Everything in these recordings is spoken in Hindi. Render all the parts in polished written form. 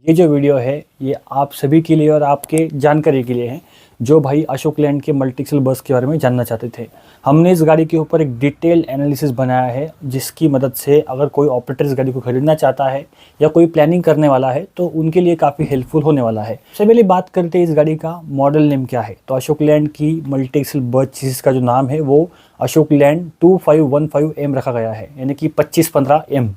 ये जो वीडियो है ये आप सभी के लिए और आपके जानकारी के लिए है जो भाई अशोक लैंड के मल्टीएक्सल बस के बारे में जानना चाहते थे। हमने इस गाड़ी के ऊपर एक डिटेल एनालिसिस बनाया है जिसकी मदद से अगर कोई ऑपरेटर इस गाड़ी को खरीदना चाहता है या कोई प्लानिंग करने वाला है तो उनके लिए काफ़ी हेल्पफुल होने वाला है। सबसे पहले बात करते हैं इस गाड़ी का मॉडल नेम क्या है। तो अशोक लैंड की मल्टीएक्सल बस चीज़ का जो नाम है वो अशोक लैंड 2515M रखा गया है, यानी कि 2515M।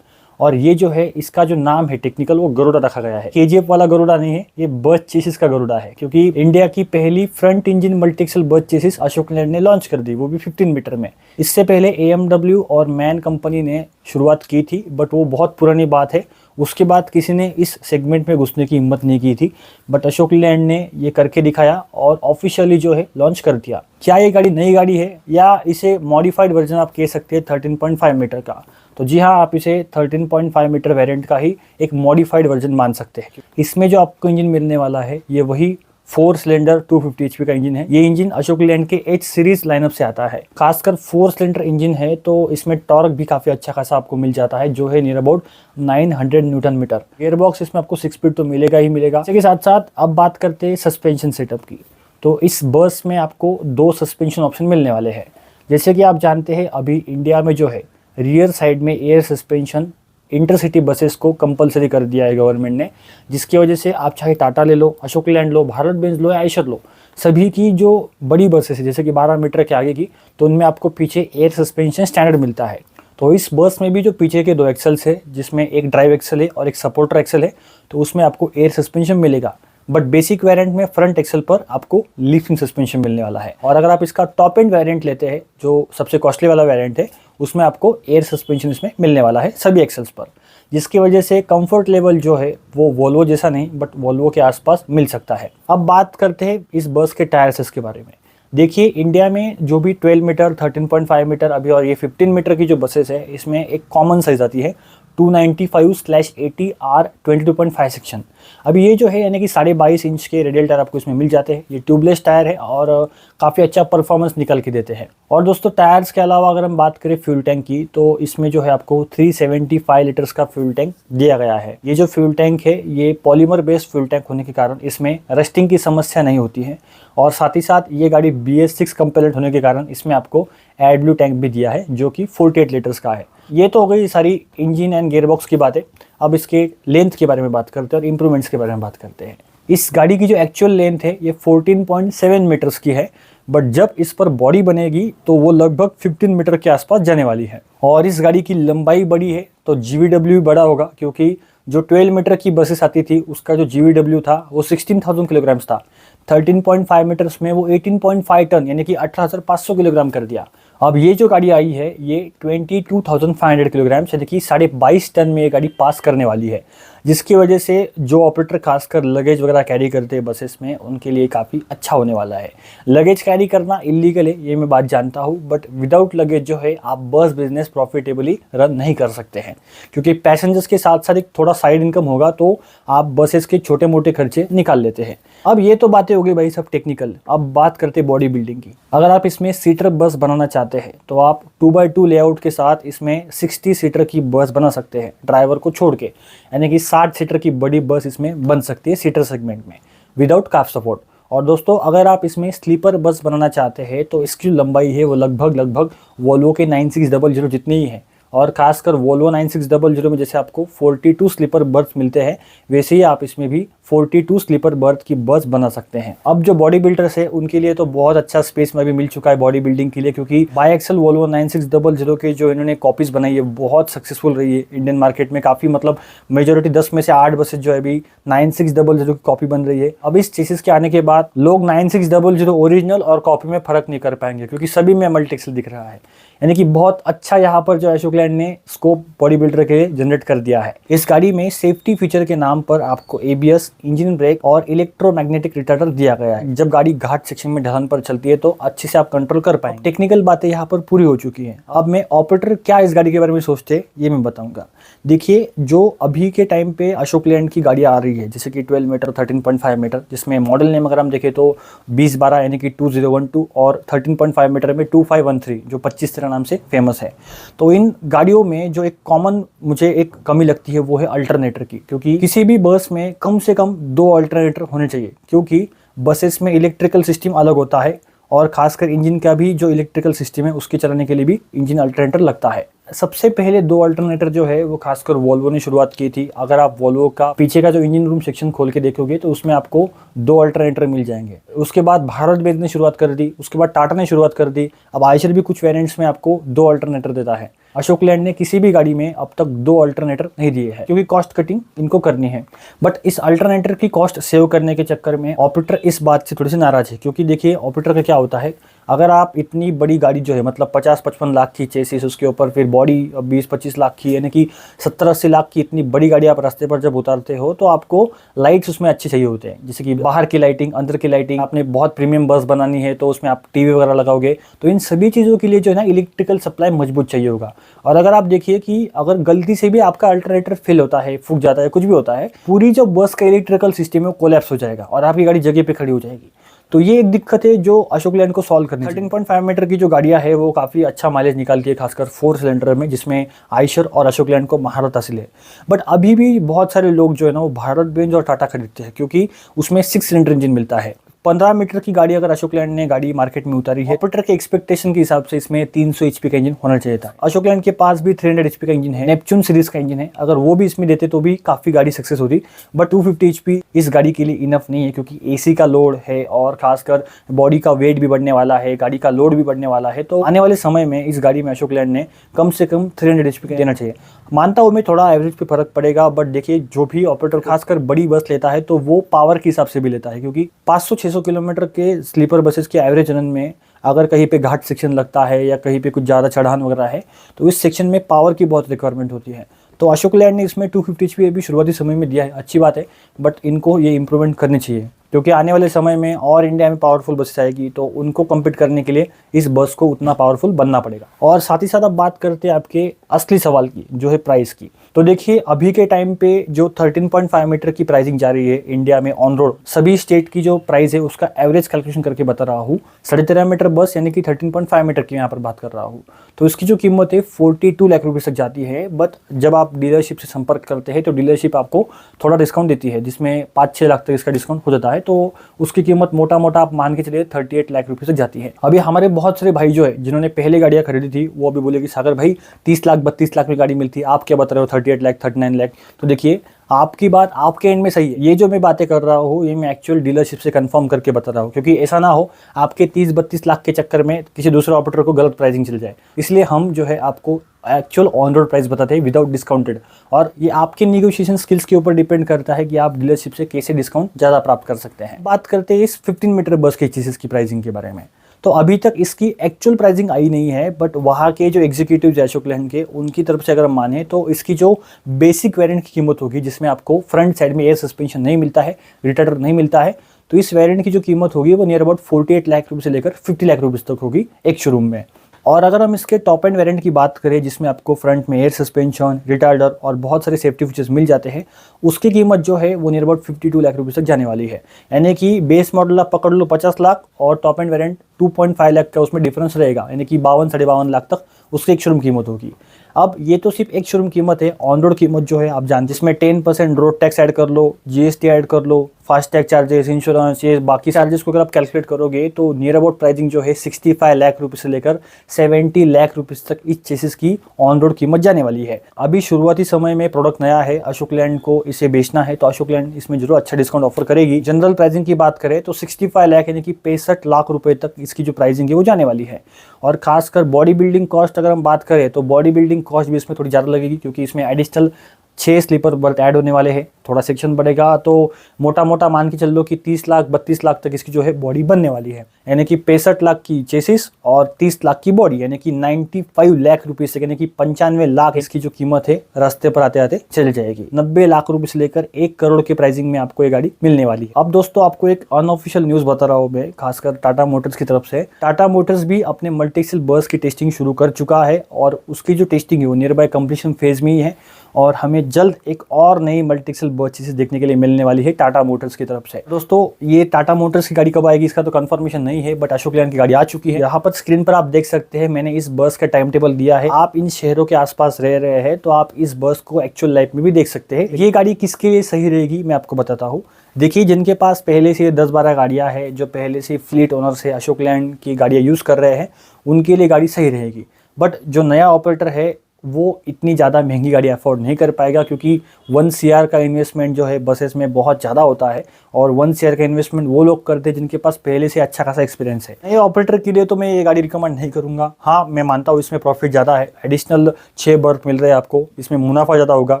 और ये जो है इसका जो नाम है टेक्निकल वो गरुड़ा रखा गया है। केजीएफ वाला गरुड़ा नहीं है, ये बस चेसिस का गरुड़ा है, क्योंकि इंडिया की पहली फ्रंट इंजन मल्टीएक्सल बस चेसिस अशोक लैंड ने लॉन्च कर दी, वो भी 15 मीटर में। इससे पहले AMW और मैन कंपनी ने शुरुआत की थी, बट वो बहुत पुरानी बात है। उसके बाद किसी ने इस सेगमेंट में घुसने की हिम्मत नहीं की थी, बट अशोक लैंड ने ये करके दिखाया और ऑफिशियली जो है लॉन्च कर दिया। क्या ये गाड़ी नई गाड़ी है या इसे मॉडिफाइड वर्जन आप कह सकते हैं 13.5 मीटर का? तो जी हाँ, आप इसे 13.5 मीटर वेरिएंट का ही एक मॉडिफाइड वर्जन मान सकते हैं। इसमें जो आपको इंजन मिलने वाला है ये वही 4 सिलेंडर 250 HP का इंजन है। ये इंजन अशोक लैंड के H सीरीज लाइनअप से आता है। खासकर 4 सिलेंडर इंजन है तो इसमें टॉर्क भी काफ़ी अच्छा खासा आपको मिल जाता है, जो है near about 900 newton metre. Gearbox इसमें आपको 6 स्पीड तो मिलेगा ही मिलेगा। इसके साथ साथ अब बात करते हैं सस्पेंशन सेटअप की। तो इस बस में आपको 2 सस्पेंशन ऑप्शन मिलने वाले हैं। जैसे कि आप जानते हैं अभी इंडिया में जो है रियर साइड में एयर सस्पेंशन इंटरसिटी बसेस को कंपलसरी कर दिया है गवर्नमेंट ने, जिसकी वजह से आप चाहे टाटा ले लो, अशोक लैंड लो, भारत बेंज लो या आयशर लो, सभी की जो बड़ी बसेस है जैसे कि 12 मीटर के आगे की, तो उनमें आपको पीछे एयर सस्पेंशन स्टैंडर्ड मिलता है। तो इस बस में भी जो पीछे के 2 एक्सल्स है, जिसमें एक ड्राइव एक्सल है और एक सपोर्टर एक्सल है, तो उसमें आपको एयर सस्पेंशन मिलेगा। बट बेसिक वेरिएंट में फ्रंट एक्सल पर आपको लिफ्टिंग सस्पेंशन मिलने वाला है। और अगर आप इसका टॉप एंड वेरिएंट लेते हैं, जो सबसे कॉस्टली वाला वेरिएंट है, उसमें आपको एयर सस्पेंशन इसमें मिलने वाला है सभी एक्सल्स पर, जिसकी वजह से कंफर्ट लेवल जो है वो वोल्वो जैसा नहीं बट वोल्वो के आसपास मिल सकता है। अब बात करते हैं इस बस के टायर्स के बारे में। देखिए, इंडिया में जो भी 12 मीटर 13.5 मीटर अभी और ये 15 मीटर की जो बसेस है, इसमें एक कॉमन साइज आती है 295/80 R22.5 सेक्शन। अभी ये जो है यानी कि 22.5 इंच के रेडियल टायर आपको इसमें मिल जाते हैं। ये ट्यूबलेस टायर है और काफ़ी अच्छा परफॉर्मेंस निकल के देते हैं। और दोस्तों, टायर्स के अलावा अगर हम बात करें फ्यूल टैंक की, तो इसमें जो है आपको 375 लीटर्स का फ्यूल टैंक दिया गया है। ये जो फ्यूल टैंक है ये पॉलीमर बेस्ड फ्यूल टैंक होने के कारण इसमें रस्टिंग की समस्या नहीं होती है। और साथ ही साथ ये गाड़ी BS6 कंपेलेंट होने के कारण इसमें आपको एडब्ल्यू टैंक भी दिया है, जो कि 48 लीटर्स का है। ये तो हो गई सारी इंजन एंड गियरबॉक्स की बातें। अब इसके लेंथ के बारे में बात करते हैं और इंप्रूवमेंट्स के बारे में बात करते हैं। इस गाड़ी की जो एक्चुअल लेंथ है ये 14.7 मीटर्स की है, बट जब इस पर बॉडी बनेगी तो वो लगभग 15 मीटर के आसपास जाने वाली है। और इस गाड़ी की लंबाई बड़ी है तो GVW भी बड़ा होगा, क्योंकि जो 12 मीटर की बसेस आती थी उसका जो GVW था वो 16,000 किलोग्राम्स था। 13.5 मीटर्स में वो 18.5 टन यानी कि 18,500 किलोग्राम कर दिया। अब ये जो गाड़ी आई है ये 22,500 किलोग्राम यानी कि 22.5 टन में ये गाड़ी पास करने वाली है, जिसकी वजह से जो ऑपरेटर खासकर लगेज वगैरह कैरी करते हैं बसेस में, उनके लिए काफ़ी अच्छा होने वाला है। लगेज कैरी करना इलीगल है, ये मैं बात जानता हूँ, बट विदाउट लगेज जो है आप बस बिजनेस प्रॉफिटेबली रन नहीं कर सकते हैं, क्योंकि पैसेंजर्स के साथ साथ एक थोड़ा साइड इनकम होगा तो आप बसेस के छोटे मोटे खर्चे निकाल लेते हैं। अब ये तो बातें हो गई भाई सब टेक्निकल। अब बात करते हैं बॉडी बिल्डिंग की। अगर आप इसमें सीटर बस बनाना चाहते हैं तो आप 2x2 लेआउट के साथ इसमें 60 सीटर की बस बना सकते हैं, ड्राइवर को छोड़ के, यानी कि 60 सीटर की बड़ी बस इसमें बन सकती है सीटर सेगमेंट में विदाउट काफ सपोर्ट। और दोस्तों, अगर आप इसमें स्लीपर बस बनाना चाहते हैं तो इसकी जो लंबाई है वो लगभग वोल्वो के 9600 जितनी ही है। और खासकर वोल्वो 9600 में जैसे आपको 42 स्लीपर बर्थ मिलते हैं, वैसे ही आप इसमें भी 42 स्लीपर बर्थ की बस बना सकते हैं। अब जो बॉडी बिल्डर्स है उनके लिए तो बहुत अच्छा स्पेस में भी मिल चुका है बॉडी बिल्डिंग के लिए, क्योंकि बाईएक्सल वोल्वो 9600 के जो इन्होंने कॉपीज बनाई है बहुत सक्सेसफुल रही है इंडियन मार्केट में। काफ़ी मतलब मेजोरिटी 10 में से 8 बसेज जो है अभी 9600 की कॉपी बन रही है। अब इस चेसिस के आने के बाद लोग 9600 ओरिजिनल और कॉपी में फर्क नहीं कर पाएंगे, क्योंकि सभी में मल्टीएक्सल दिख रहा है। यानी कि बहुत अच्छा यहाँ पर जो अशोक लैंड ने स्कोप बॉडी बिल्डर के जनरेट कर दिया है। इस गाड़ी में सेफ्टी फीचर के नाम पर आपको ABS इंजन ब्रेक और इलेक्ट्रोमैग्नेटिक रिटार्डर दिया गया है। जब गाड़ी घाट सेक्शन में ढलान पर चलती है तो अच्छे से आप कंट्रोल कर पाएंगे। टेक्निकल बातें यहाँ पर पूरी हो चुकी हैं। अब मैं ऑपरेटर क्या इस गाड़ी के बारे में सोचते हैं ये मैं बताऊंगा। देखिए, जो अभी के टाइम पे अशोक लेलैंड की गाड़ियाँ आ रही है जैसे कि 12 मीटर, 13.5 मीटर, जिसमें मॉडल नेम अगर हम देखें तो 2012 यानी कि 2012 और 13.5 मीटर में 2513 जो 2513 नाम से फेमस है। तो इन गाड़ियों में जो एक कॉमन मुझे एक कमी लगती है वो है अल्टरनेटर की, क्योंकि किसी भी बस में कम से कम 2 अल्टरनेटर होने चाहिए, क्योंकि बसेस में इलेक्ट्रिकल सिस्टम अलग होता है और खासकर इंजन का भी जो इलेक्ट्रिकल सिस्टम है उसके चलाने के लिए भी इंजन अल्टरनेटर लगता है। सबसे पहले 2 अल्टरनेटर जो है वो खासकर वोल्वो ने शुरुआत की थी। अगर आप वोल्वो का पीछे का जो इंजन रूम सेक्शन खोल के देखोगे तो उसमें आपको 2 अल्टरनेटर मिल जाएंगे। उसके बाद भारत बेंज ने शुरुआत कर दी, उसके बाद टाटा ने शुरुआत कर दी। अब आयशर भी कुछ वेरिएंट्स में आपको 2 अल्टरनेटर देता है। अशोक लेलैंड ने किसी भी गाड़ी में अब तक 2 अल्टरनेटर नहीं दिए हैं, क्योंकि कॉस्ट कटिंग इनको करनी है। बट इस अल्टरनेटर की कॉस्ट सेव करने के चक्कर में ऑपरेटर इस बात से थोड़ी सी नाराज है, क्योंकि देखिए ऑपरेटर का क्या होता है, अगर आप इतनी बड़ी गाड़ी जो है मतलब 50-55 लाख की चेसिस, उसके ऊपर फिर बॉडी 20-25 लाख की, यानी कि 70-80 लाख की इतनी बड़ी गाड़ी आप रास्ते पर जब उतारते हो तो आपको लाइट्स उसमें अच्छे चाहिए होते हैं, जैसे कि बाहर की लाइटिंग, अंदर की लाइटिंग। आपने बहुत प्रीमियम बस बनानी है तो उसमें आप टीवी वगैरह लगाओगे, तो इन सभी चीज़ों के लिए जो है ना इलेक्ट्रिकल सप्लाई मजबूत चाहिए होगा। और अगर आप देखिए कि अगर गलती से भी आपका अल्टरनेटर फेल होता है, फूक जाता है, कुछ भी होता है, पूरी जो बस का इलेक्ट्रिकल सिस्टम है वो कोलैप्स हो जाएगा और आपकी गाड़ी जगह पे खड़ी हो जाएगी। तो ये एक दिक्कत है जो अशोक लेलैंड को सॉल्व करनी है। 13.5 मीटर की जो गाड़ियां है वो काफ़ी अच्छा माइलेज निकालती है, खासकर 4 सिलेंडर में, जिसमें आयशर और अशोक लेलैंड को महारत हासिल है। बट अभी भी बहुत सारे लोग जो है ना वो भारत बेंज और टाटा खरीदते हैं, क्योंकि उसमें 6 सिलेंडर इंजन मिलता है। 15 मीटर की गाड़ी अगर अशोक लेलैंड ने गाड़ी मार्केट में उतारी है, ऑपरेटर के एक्सपेक्टेशन के हिसाब से इसमें 300 एचपी का इंजन होना चाहिए था। अशोक लेलैंड के पास भी 300 एचपी का इंजन है, नेपच्यून सीरीज का इंजन है। अगर वो भी इसमें देते तो भी काफी गाड़ी सक्सेस होती, बट 250 एचपी इस गाड़ी के लिए इनफ नहीं है, क्योंकि एसी का लोड है और खासकर बॉडी का वेट भी बढ़ने वाला है, गाड़ी का लोड भी बढ़ने वाला है। तो आने वाले समय में इस गाड़ी में अशोक लेलैंड ने कम से कम 300 एचपी का देना चाहिए। मानता हूँ मैं थोड़ा एवरेज पे फर्क पड़ेगा, बट देखिए जो भी ऑपरेटर खासकर बड़ी बस लेता है तो वो पावर के हिसाब से भी लेता है, क्योंकि 500-600 किलोमीटर के स्लीपर बसेस के एवरेज रन में अगर कहीं पे घाट सेक्शन लगता है या कहीं पे कुछ ज़्यादा चढ़ान वगैरह है तो इस सेक्शन में पावर की बहुत रिक्वायरमेंट होती है। तो अशोक लेलैंड ने इसमें 250 एचपी भी शुरुआती समय में दिया है, अच्छी बात है, बट इनको ये इंप्रूवमेंट करनी चाहिए, क्योंकि आने वाले समय में और इंडिया में पावरफुल बसेस आएगी तो उनको कम्पीट करने के लिए इस बस को उतना पावरफुल बनना पड़ेगा। और साथ ही साथ अब बात करते हैं आपके असली सवाल की, जो है प्राइस की। तो देखिए अभी के टाइम पे जो 13.5 मीटर की प्राइसिंग जा रही है इंडिया में ऑन रोड, सभी स्टेट की जो प्राइस है उसका एवरेज कैलकुलेशन करके बता रहा हूँ। 13.5 मीटर बस यानी कि 13.5 मीटर की यहाँ पर बात कर रहा हूँ, तो इसकी जो कीमत है 42 लाख रुपये तक जाती है। बट जब आप डीलरशिप से संपर्क करते हैं तो डीलरशिप आपको थोड़ा डिस्काउंट देती है, जिसमें 5-6 लाख तक इसका डिस्काउंट हो जाता है, तो उसकी कीमत मोटा मोटा आप मान के चलिए 38 लाख रुपये तक जाती है। अभी हमारे बहुत सारे भाई जो है जिन्होंने पहले गाड़ियाँ खरीदी थी वो अभी बोले कि सागर भाई 30 लाख 32 लाख में गाड़ी मिलती है, आप क्या बता रहे हो 38 लाख 39 लाख। तो देखिए आपकी बात आपके एंड में सही है, ये जो मैं बातें कर रहा हूँ ये मैं एक्चुअल डीलरशिप से कंफर्म करके बता रहा हूँ, क्योंकि ऐसा ना हो आपके 30-32 लाख के चक्कर में किसी दूसरे ऑपरेटर को गलत प्राइसिंग चल जाए। इसलिए हम जो है आपको एक्चुअल ऑन रोड प्राइस बताते हैं विदाउट डिस्काउंटेड, और ये आपके निगोशिएशन स्किल्स के ऊपर डिपेंड करता है कि आप डीलरशिप से कैसे डिस्काउंट ज़्यादा प्राप्त कर सकते हैं। बात करते हैं इस 15 मीटर बस के चीज़ की प्राइसिंग के बारे में। तो अभी तक इसकी एक्चुअल प्राइसिंग आई नहीं है, बट वहाँ के जो एग्जीक्यूटिव अशोक लेलैंड के उनकी तरफ से अगर हम माने तो इसकी जो बेसिक वेरिएंट की कीमत होगी, जिसमें आपको फ्रंट साइड में एयर सस्पेंशन नहीं मिलता है, रिटार्डर नहीं मिलता है, तो इस वेरिएंट की जो कीमत होगी वो नियर अबाउट 48 लाख रुपये से लेकर 50 लाख रुपये तक होगी एक शोरूम में। और अगर हम इसके टॉप एंड वेरिएंट की बात करें, जिसमें आपको फ्रंट में एयर सस्पेंशन, रिटार्डर और बहुत सारे सेफ्टी फीचर्स मिल जाते हैं, उसकी कीमत जो है वो नियर अबाउट 52 लाख रुपये तक जाने वाली है। यानी कि बेस मॉडल आप पकड़ लो 50 लाख और टॉप एंड वेरिएंट 2.5 लाख का उसमें डिफरेंस रहेगा, यानी कि 52-52.5 लाख तक उसकी एक शोरूम कीमत होगी। अब ये तो सिर्फ एक शोरूम कीमत है, ऑन रोड कीमत जो है आप जानते हैं, इसमें 10% रोड टैक्स ऐड कर लो, जीएसटी ऐड कर लो, फास्टैग चार्जेस, इंश्योरेंस, ये बाकी चार्जेस को अगर आप कैलकुलेट करोगे तो नियर अबाउट प्राइसिंग जो है 65 लाख रुपये से लेकर 70 लाख रुपये तक इस चेसिस की ऑन रोड कीमत जाने वाली है। अभी शुरुआती समय में प्रोडक्ट नया है, अशोक लेलैंड को इसे बेचना है तो अशोक लेलैंड इसमें जरूर अच्छा डिस्काउंट ऑफर करेगी। जनरल प्राइसिंग की बात करें तो 65 लाख यानी कि 65 लाख रुपए तक इसकी जो प्राइसिंग है वो जाने वाली है। और खासकर बॉडी बिल्डिंग कॉस्ट अगर हम बात करें तो बॉडी बिल्डिंग कॉस्ट भी इसमें थोड़ी ज़्यादा लगेगी, क्योंकि इसमें एडिशनल 6 स्लीपर बर्थ ऐड होने वाले हैं, थोड़ा सेक्शन बढ़ेगा, तो मोटा मोटा मान के चल लो कि 30 लाख 32 लाख तक इसकी जो है बॉडी बनने वाली है, यानी कि 65 लाख की चेसिस और 30 लाख की बॉडी, यानी कि 95 लाख रुपए से, यानी कि 95 लाख इसकी जो कीमत है रास्ते पर आते आते चली जाएगी। 90 लाख रुपए से लेकर 1 करोड़ की प्राइसिंग में आपको ये गाड़ी मिलने वाली है। अब दोस्तों आपको एक अनऑफिशियल न्यूज बता रहा हूँ मैं, खासकर टाटा मोटर्स की तरफ से। टाटा मोटर्स भी अपने मल्टी एक्सेल बस की टेस्टिंग शुरू कर चुका है और उसकी जो टेस्टिंग है वो नियर बाय कंप्लीशन फेज में ही है और हमें जल्द एक और नई मल्टी एक्सेल बस देखने के लिए मिलने वाली है टाटा मोटर्स की तरफ से। दोस्तों ये टाटा मोटर्स की गाड़ी कब आएगी इसका तो कंफर्मेशन नहीं है, बट अशोक लेलैंड की गाड़ी आ चुकी है। यहाँ पर स्क्रीन पर आप देख सकते हैं, मैंने इस बस का टाइम टेबल दिया है। आप इन शहरों के आसपास रह रहे हैं तो आप इस बस को एक्चुअल लाइफ में भी देख सकते हैं। ये गाड़ी किसके लिए सही रहेगी मैं आपको बताता हूँ। देखिए, जिनके पास पहले से 10-12 गाड़ियाँ हैं, जो पहले से फ्लीट ओनर से अशोक लेलैंड की गाड़ियाँ यूज़ कर रहे हैं, उनके लिए गाड़ी सही रहेगी। बट जो नया ऑपरेटर है वो इतनी ज़्यादा महंगी गाड़ी अफोर्ड नहीं कर पाएगा, क्योंकि 1 CR का इन्वेस्टमेंट जो है बसेस में बहुत ज़्यादा होता है और 1 CR का इन्वेस्टमेंट वो लोग करते हैं जिनके पास पहले से अच्छा खासा एक्सपीरियंस है। नए ऑपरेटर के लिए तो मैं ये गाड़ी रिकमेंड नहीं करूँगा। हाँ, मैं मानता हूँ इसमें प्रॉफिट ज़्यादा है, एडिशनल 6 बर्थ मिल रहे हैं आपको, इसमें मुनाफा ज़्यादा होगा।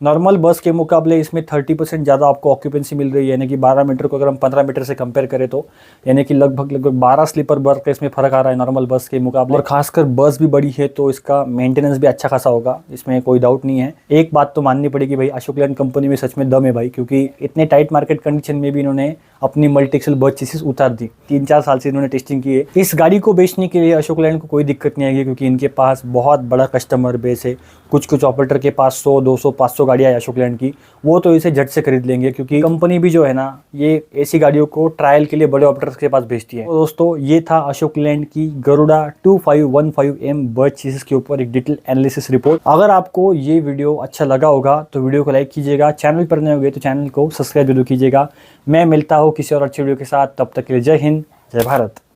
नॉर्मल बस के मुकाबले इसमें 30% ज़्यादा आपको ऑक्यूपेंसी मिल रही है, यानी कि 12 मीटर को अगर हम 15 मीटर से कंपेयर करें तो यानी कि लगभग 12 स्लीपर बर्थ का इसमें फ़र्क आ रहा है नॉर्मल बस के मुकाबले। और खासकर बस भी बड़ी है तो इसका मेंटेनेंस भी अच्छा खासा होगा, इसमें कोई डाउट नहीं है। एक बात तो माननी पड़ेगी भाई, अशोक लेलैंड कंपनी में सच में दम है भाई, क्योंकि इतने टाइट मार्केट कंडीशन में भी इन्होंने अपनी मल्टी एक्सेल बस चेसिस उतार दी। 3-4 साल से इन्होंने टेस्टिंग की है। इस गाड़ी को बेचने के लिए अशोक लेलैंड को कोई दिक्कत नहीं आएगी, क्योंकि इनके पास बहुत बड़ा कस्टमर बेस है। कुछ ऑपरेटर के पास 100, 200, 500 गाड़ियाँ है अशोक लेलैंड की, वो तो इसे झट से खरीद लेंगे, क्योंकि कंपनी भी जो है ना ये ऐसी गाड़ियों को ट्रायल के लिए बड़े ऑपरेटर्स के पास भेजती है। तो दोस्तों ये था अशोक लेलैंड की गरुड़ा 2515M बस चेसिस के ऊपर एक डिटेल एनालिसिस रिपोर्ट। अगर आपको ये वीडियो अच्छा लगा होगा तो वीडियो को लाइक कीजिएगा, चैनल पर नए हो गए तो चैनल को सब्सक्राइब जरूर कीजिएगा। मैं मिलता हूँ किसी और अच्छे वीडियो के साथ, तब तक के लिए जय हिंद, जय भारत।